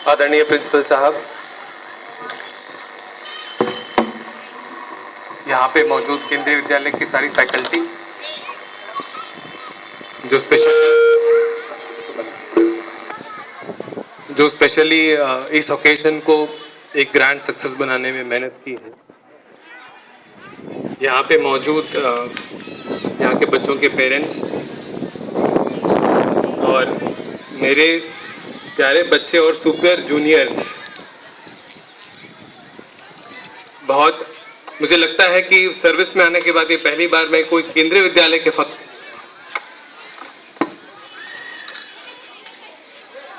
आदरणीय प्रिंसिपल साहब, यहाँ पे मौजूद केंद्रीय विद्यालय की सारी फैकल्टी, जो स्पेशली इस ओकेजन को एक ग्रैंड सक्सेस बनाने में मेहनत की है, यहाँ पे मौजूद यहाँ के बच्चों के पेरेंट्स और मेरे प्यारे बच्चे और सुपर जूनियर्स, बहुत मुझे लगता है कि सर्विस में आने के बाद ये पहली बार मैं कोई केंद्रीय विद्यालय के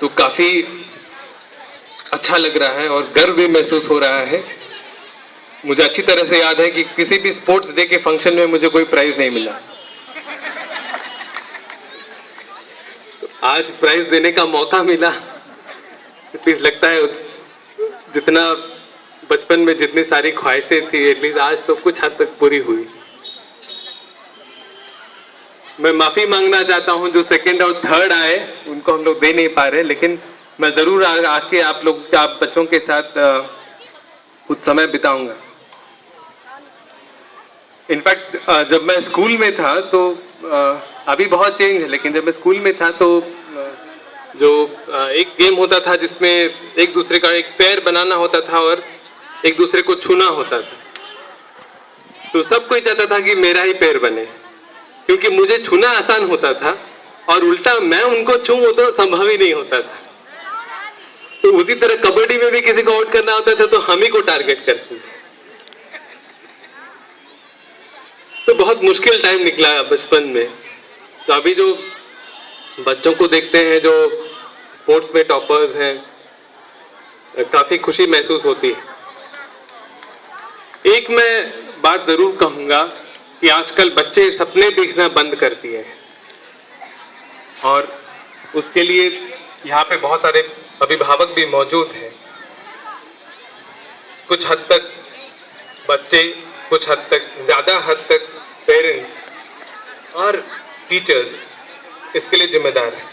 तो काफी अच्छा लग रहा है और गर्व भी महसूस हो रहा है। मुझे अच्छी तरह से याद है कि किसी भी स्पोर्ट्स डे के फंक्शन में मुझे कोई प्राइज नहीं मिला, तो आज प्राइज देने का मौका मिला। प्लीज लगता है जितना बचपन में जितनी सारी ख्वाहिशें थी, एटलीस्ट आज तो कुछ हद तक पूरी हुई। मैं माफी मांगना चाहता हूं जो सेकंड और थर्ड आए, उनको हम लोग दे नहीं पा रहे, लेकिन मैं जरूर आके आप बच्चों के साथ कुछ समय बिताऊंगा। इनफैक्ट जब मैं स्कूल में था तो अभी बहुत चेंज है, लेकिन जब मैं स्कूल में था तो जो एक गेम होता था जिसमें एक दूसरे का एक पैर बनाना होता था और एक दूसरे को छूना होता था, तो सब कोई चाहता था कि मेरा ही पैर बने, क्योंकि मुझे छूना आसान होता था और उल्टा मैं उनको छूं वो तो संभव ही नहीं होता था। तो उसी तरह कबड्डी में भी किसी को आउट करना होता था तो हम ही को टारगेट करते थे। तो बहुत मुश्किल टाइम निकला बचपन में। तो अभी जो बच्चों को देखते हैं जो स्पोर्ट्स में टॉपर्स हैं, काफी खुशी महसूस होती है। एक मैं बात जरूर कहूंगा कि आजकल बच्चे सपने देखना बंद कर दिए हैं और उसके लिए यहाँ पे बहुत सारे अभिभावक भी मौजूद हैं। कुछ हद तक बच्चे, कुछ हद तक, ज्यादा हद तक पेरेंट्स और टीचर्स इसके लिए जिम्मेदार है।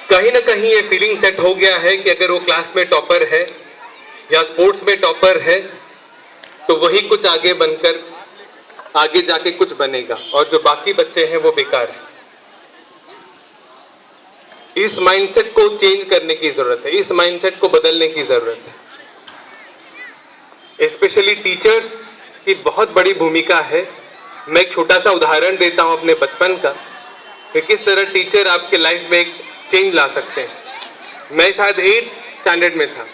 कहीं ना कहीं ये फीलिंग सेट हो गया है कि अगर वो क्लास में टॉपर है या स्पोर्ट्स में टॉपर है तो वही कुछ आगे बनकर आगे जाके कुछ बनेगा और जो बाकी बच्चे हैं वो बेकार है। इस माइंडसेट को चेंज करने की जरूरत है, इस माइंडसेट को बदलने की जरूरत है। स्पेशली टीचर्स की बहुत बड़ी भूमिका है। मैं एक छोटा सा उदाहरण देता हूं अपने बचपन का कि किस तरह टीचर आपके लाइफ में एक चेंज ला सकते हैं। मैं शायद 8th स्टैंडर्ड में था,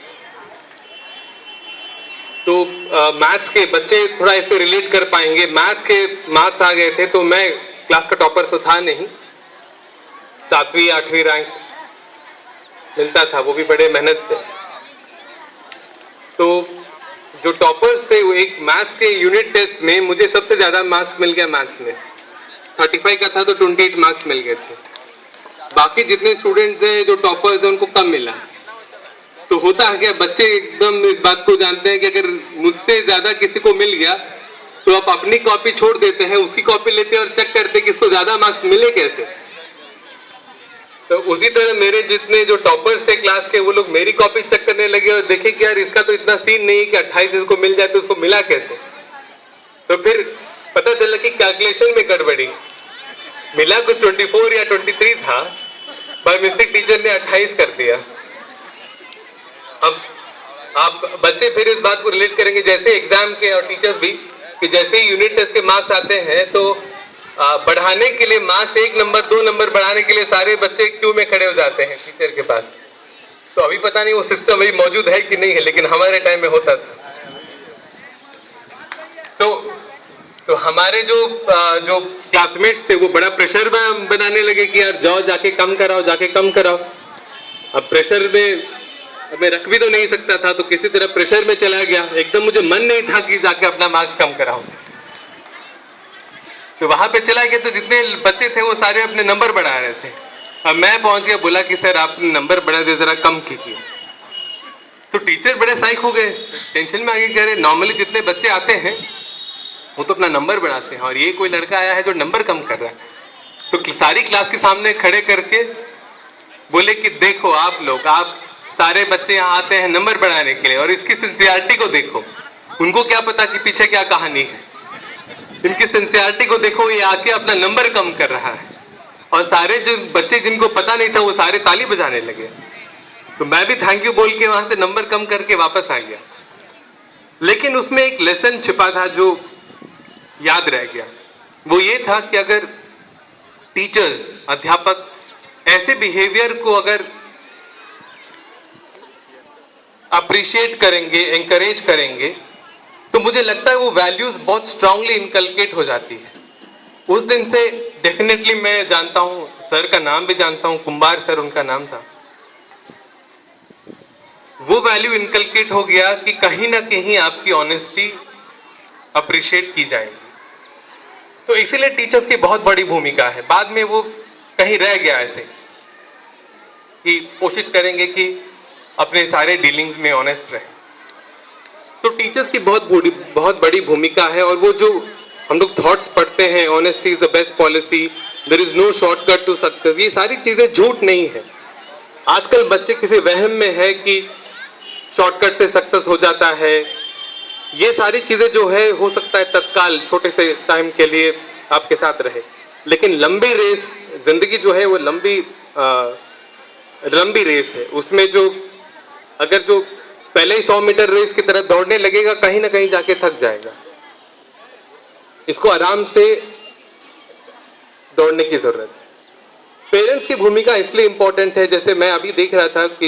तो मैथ्स के बच्चे थोड़ा इससे रिलेट कर पाएंगे। मैथ्स आ गए थे तो मैं क्लास का टॉपर तो था नहीं, 7वीं 8वीं रैंक मिलता था, वो भी बड़े मेहनत से। तो जो टॉपर्स थे वो एक मैथ्स के यूनिट टेस्ट में मुझे सबसे ज्यादा मार्क्स मिल गया। मैथ्स में 35 का था तो 28 मार्क्स मिल गए थे। बाकी जितने स्टूडेंट्स हैं जो टॉपर्स हैं उनको कम मिला। तो होता है क्या, बच्चे एकदम इस बात को जानते हैं कि अगर मुझसे ज्यादा किसी को मिल गया तो आप अपनी कॉपी छोड़ देते हैं, उसकी कॉपी लेते हैं और चेक करते हैं कि इसको ज्यादा मार्क्स मिले कैसे। तो उसी तरह मेरे जितने जो टॉपर्स थे क्लास के वो लोग मेरी कॉपी चेक करने लगे और देखे कि यार इसका तो इतना सीन नहीं कि 28 इसको मिल जाए तो उसको मिला कैसे। तो फिर पता चला कि कैलकुलेशन में गड़बड़ी, मिला कुछ 24 या 23 था, बाय मिस्टेक टीचर ने 28 कर दिया। अब आप बच्चे फिर इस बात को रिलेट करेंगे जैसे एग्जाम के और टीचर्स भी, कि जैसे ही यूनिट टेस्ट के मार्क्स आते हैं तो बढ़ाने के लिए मार्क्स 1 नंबर 2 नंबर बढ़ाने के लिए सारे बच्चे क्यू में खड़े हो जाते हैं टीचर के पास। तो अभी पता नहीं वो सिस्टम अभी मौजूद है कि नहीं है, लेकिन हमारे टाइम में होता था। तो हमारे जो क्लासमेट्स थे वो बड़ा प्रेशर बनाने लगे कि यार जाओ जाके कम कराओ, जाके कम कराओ। अब प्रेशर में मैं रख भी तो नहीं सकता था, तो किसी तरह प्रेशर में चला गया। एकदम मुझे मन नहीं था कि जाके अपना मार्क्स कम कराऊं, तो वहां पे चला गया। तो जितने बच्चे थे वो सारे अपने नंबर बढ़ा रहे थे। अब मैं पहुंच गया, बोला कि सर आपने नंबर बढ़ा दे, जरा कम कीजिए। तो टीचर बड़े साइक हो गए, टेंशन में आ गए, कह रहे नॉर्मली जितने बच्चे आते हैं वो तो अपना नंबर बढ़ाते हैं और ये कोई लड़का आया है जो नंबर कम कर रहा है। तो सारी क्लास के सामने खड़े करके बोले कि देखो आप लोग, आप सारे बच्चे यहाँ आते हैं नंबर बढ़ाने के लिए, और इसकी सिंसियरिटी को देखो। उनको क्या पता कि पीछे क्या कहानी है। इनकी सिंसियरिटी को देखो, ये आके अपना नंबर कम कर रहा है, और सारे जो बच्चे जिनको पता नहीं था वो सारे ताली बजाने लगे। तो मैं भी थैंक यू बोल के वहां से नंबर कम करके वापस आ गया। लेकिन उसमें एक लेसन छिपा था जो याद रह गया। वो ये था कि अगर टीचर्स, अध्यापक ऐसे बिहेवियर को अगर अप्रिशिएट करेंगे, एनकरेज करेंगे, तो मुझे लगता है वो वैल्यूज बहुत स्ट्रांगली इनकलकेट हो जाती है। उस दिन से डेफिनेटली मैं जानता हूं, सर का नाम भी जानता हूं, कुंभार सर उनका नाम था। वो वैल्यू इनकलकेट हो गया कि कहीं ना कहीं आपकी ऑनेस्टी अप्रिशिएट की जाएगी। तो इसीलिए टीचर्स की बहुत बड़ी भूमिका है। बाद में वो कहीं रह गया ऐसे कि कोशिश करेंगे कि अपने सारे डीलिंग्स में ऑनेस्ट रहे। तो टीचर्स की बहुत बड़ी भूमिका है। और वो जो हम लोग थॉट्स पढ़ते हैं, honesty is the best policy, there is no shortcut to success, ये सारी चीजें झूठ नहीं है। आजकल बच्चे किसी वहम में है कि शॉर्टकट से सक्सेस हो जाता है। ये सारी चीजें जो है हो सकता है तत्काल छोटे से टाइम के लिए आपके साथ रहे, लेकिन लंबी रेस, जिंदगी जो है वो लंबी रेस है। उसमें जो अगर जो पहले ही 100 मीटर रेस की तरह दौड़ने लगेगा, कहीं ना कहीं जाके थक जाएगा। इसको आराम से दौड़ने की जरूरत है। पेरेंट्स की भूमिका इसलिए इंपॉर्टेंट है, जैसे मैं अभी देख रहा था कि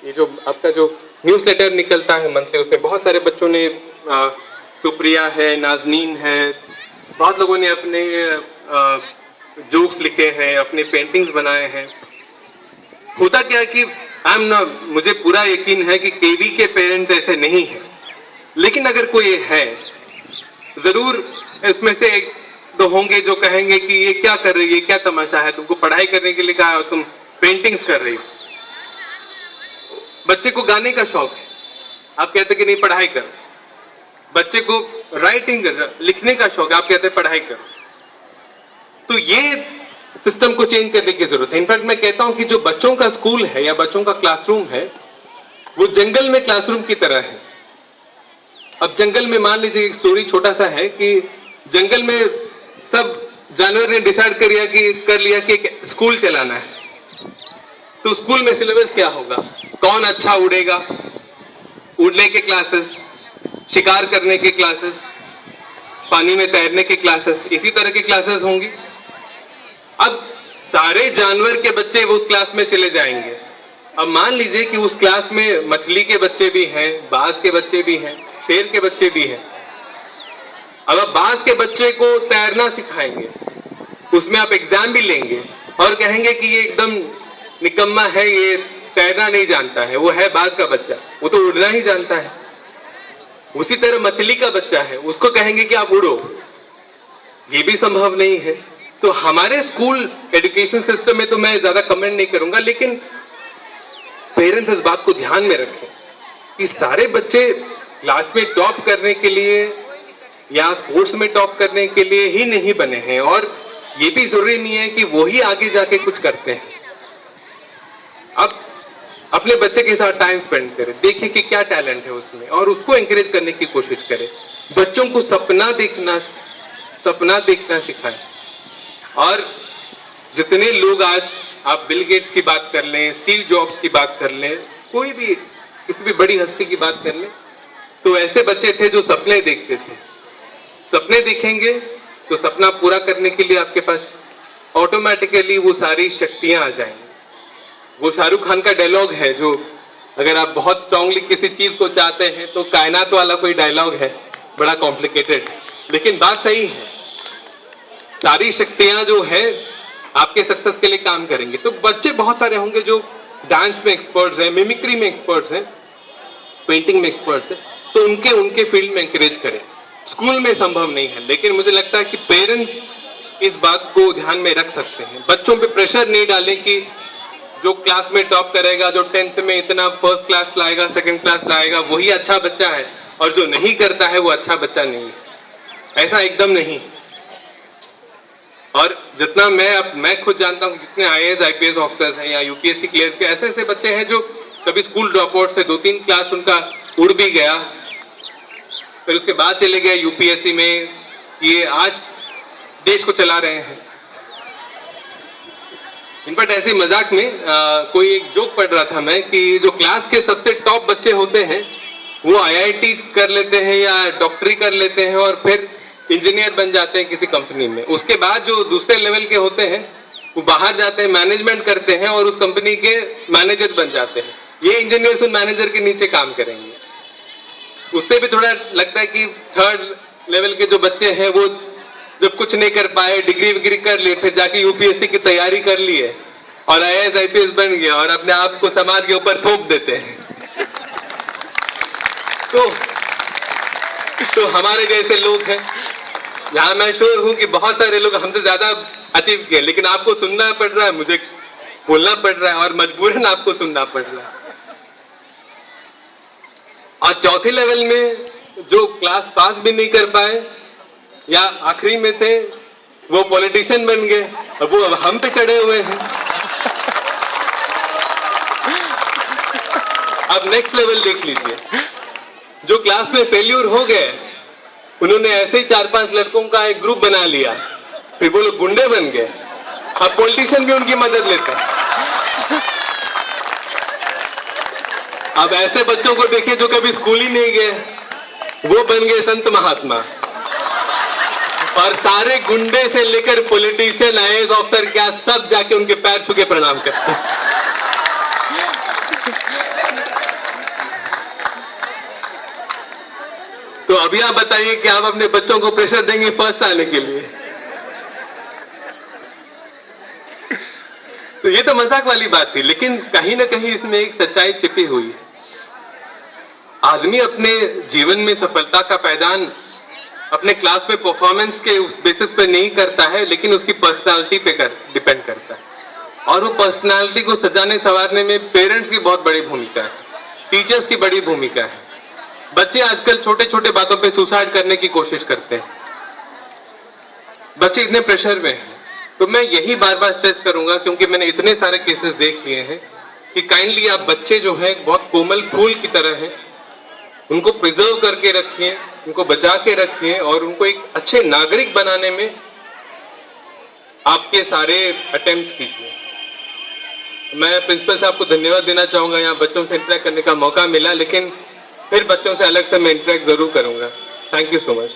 ये जो आपका जो न्यूज़लेटर निकलता है मंथली, उसमें बहुत सारे बच्चों ने, सुप्रिया है, नाजनीन है, बहुत लोगों ने अपने जोक्स लिखे हैं, अपने पेंटिंग्स बनाए हैं। होता क्या है कि मुझे पूरा यकीन है कि केवी के पेरेंट्स ऐसे नहीं हैं, लेकिन अगर कोई है, जरूर इसमें से एक तो होंगे जो कहेंगे कि ये क्या कर रही है, क्या तमाशा है, तुमको पढ़ाई करने के लिए कहा और तुम पेंटिंग्स कर रही हो। बच्चे को गाने का शौक है, आप कहते कि नहीं पढ़ाई कर। बच्चे को राइटिंग, लिखने का शौक है, आप कहते पढ़ाई कर। तो ये सिस्टम को चेंज करने की जरूरत है। इनफैक्ट मैं कहता हूं कि जो बच्चों का स्कूल है या बच्चों का क्लासरूम है, वो जंगल में क्लासरूम की तरह है। अब जंगल में मान लीजिए एक स्टोरी छोटा सा है कि जंगल में सब जानवर ने डिसाइड कर लिया कि एक स्कूल चलाना है। तो स्कूल में सिलेबस क्या होगा? कौन अच्छा उड़ेगा, उड़ने के क्लासेस, शिकार करने के क्लासेस, पानी में तैरने की क्लासेस, इसी तरह की क्लासेस होंगी। अब सारे जानवर के बच्चे उस क्लास में चले जाएंगे। अब मान लीजिए कि उस क्लास में मछली के बच्चे भी हैं, बाज के बच्चे भी हैं, शेर के बच्चे भी हैं। अब आप बाज के बच्चे को तैरना सिखाएंगे, उसमें आप एग्जाम भी लेंगे और कहेंगे कि ये एकदम निकम्मा है, ये तैरना नहीं जानता है, वो है बाज का बच्चा, वो तो उड़ना ही जानता है। उसी तरह मछली का बच्चा है, उसको कहेंगे कि आप उड़ो, ये भी संभव नहीं है। तो हमारे स्कूल एजुकेशन सिस्टम में तो मैं ज्यादा कमेंट नहीं करूंगा, लेकिन पेरेंट्स इस बात को ध्यान में रखें कि सारे बच्चे क्लास में टॉप करने के लिए या स्पोर्ट्स में टॉप करने के लिए ही नहीं बने हैं, और ये भी जरूरी नहीं है कि वो ही आगे जाके कुछ करते हैं। अब अपने बच्चे के साथ टाइम स्पेंड करें, देखिए कि क्या टैलेंट है उसमें और उसको एंकरेज करने की कोशिश करें। बच्चों को सपना देखना सिखाएं। और जितने लोग, आज आप बिल गेट्स की बात कर लें, स्टीव जॉब्स की बात कर लें, कोई भी किसी भी बड़ी हस्ती की बात कर लें, तो ऐसे बच्चे थे जो सपने देखते थे। सपने देखेंगे तो सपना पूरा करने के लिए आपके पास ऑटोमेटिकली वो सारी शक्तियां आ जाएंगी। वो शाहरुख खान का डायलॉग है, जो अगर आप बहुत स्ट्रांगली किसी चीज को चाहते हैं तो कायनात वाला कोई डायलॉग है, बड़ा कॉम्प्लिकेटेड, लेकिन बात सही है। सारी शक्तियां जो है आपके सक्सेस के लिए काम करेंगे। तो बच्चे बहुत सारे होंगे जो डांस में एक्सपर्ट्स हैं, मिमिक्री में एक्सपर्ट्स हैं, पेंटिंग में एक्सपर्ट्स हैं, तो उनके फील्ड में एंकरेज करें। स्कूल में संभव नहीं है, लेकिन मुझे लगता है कि पेरेंट्स इस बात को ध्यान में रख सकते हैं। बच्चों पे प्रेशर नहीं डालें कि जो क्लास में टॉप करेगा, जो 10th में इतना फर्स्ट क्लास लाएगा, सेकंड क्लास लाएगा, वही अच्छा बच्चा है, और जो नहीं करता है वो अच्छा बच्चा नहीं है। ऐसा एकदम नहीं। और जितना मैं खुद जानता हूँ, जितने IAS IPS ऑफिसर्स हैं या UPSC क्लियर के ऐसे ऐसे बच्चे हैं जो कभी स्कूल ड्रॉप आउट से 2-3 क्लास उनका उड़ भी गया, फिर उसके बाद चले गए UPSC में, ये आज देश को चला रहे हैं। इनफैक्ट ऐसे मजाक में कोई एक जोक पढ़ रहा था मैं कि जो क्लास के सबसे टॉप बच्चे होते हैं वो IIT कर लेते हैं या डॉक्टरी कर लेते हैं और फिर इंजीनियर बन जाते हैं किसी कंपनी में। उसके बाद जो दूसरे लेवल के होते हैं वो बाहर जाते हैं, मैनेजमेंट करते हैं और उस कंपनी के मैनेजर बन जाते हैं। ये इंजीनियर्स उन मैनेजर के नीचे काम करेंगे। उससे भी थोड़ा लगता है कि थर्ड लेवल के जो बच्चे हैं वो जब कुछ नहीं कर पाए, डिग्री विग्री कर लिए, फिर जाके UPSC की तैयारी कर ली है और IAS IPS बन गया और अपने आप को समाज के ऊपर थोप देते हैं। तो हमारे जैसे लोग हैं, यहाँ मैं श्योर हूं कि बहुत सारे लोग हमसे ज्यादा अचीव किए, लेकिन आपको सुनना पड़ रहा है, मुझे बोलना पड़ रहा है और मजबूरन आपको सुनना पड़ रहा है। और चौथे लेवल में जो क्लास पास भी नहीं कर पाए या आखिरी में थे, वो पॉलिटिशियन बन गए, अब वो हम पे चढ़े हुए हैं। अब नेक्स्ट लेवल देख लीजिए, जो क्लास में फेल्यूर हो गए उन्होंने ऐसे ही 4-5 लड़कों का एक ग्रुप बना लिया, फिर वो लोग गुंडे बन गए। अब पॉलिटिशियन भी उनकी मदद लेते हैं। अब ऐसे बच्चों को देखिए जो कभी स्कूल ही नहीं गए, वो बन गए संत महात्मा, और सारे गुंडे से लेकर पॉलिटिशियन IAS ऑफिसर क्या सब जाके उनके पैर छू के प्रणाम करते हैं। तो अभी आप बताइए कि आप अपने बच्चों को प्रेशर देंगे फर्स्ट आने के लिए? तो ये तो मजाक वाली बात थी, लेकिन कहीं ना कहीं इसमें एक सच्चाई छिपी हुई है। आदमी अपने जीवन में सफलता का पैदान अपने क्लास में परफॉर्मेंस के उस बेसिस पे नहीं करता है, लेकिन उसकी पर्सनालिटी पे डिपेंड करता है। और वो पर्सनालिटी को सजाने संवारने में पेरेंट्स की बहुत बड़ी भूमिका है, टीचर्स की बड़ी भूमिका है। बच्चे आजकल छोटे छोटे बातों पे सुसाइड करने की कोशिश करते हैं, बच्चे इतने प्रेशर में हैं। तो मैं यही बार बार स्ट्रेस करूंगा, क्योंकि मैंने इतने सारे केसेस देख लिए हैं, कि काइंडली आप बच्चे जो हैं बहुत कोमल फूल की तरह हैं, उनको प्रिजर्व करके रखिए, उनको बचा के रखिए और उनको एक अच्छे नागरिक बनाने में आपके सारे अटेम्प्ट्स कीजिए। मैं प्रिंसिपल साहब को धन्यवाद देना चाहूंगा, यहाँ बच्चों से इंटरेक्ट करने का मौका मिला, लेकिन फिर बच्चों से अलग से मैं इंटरेक्ट जरूर करूंगा। Thank you so much.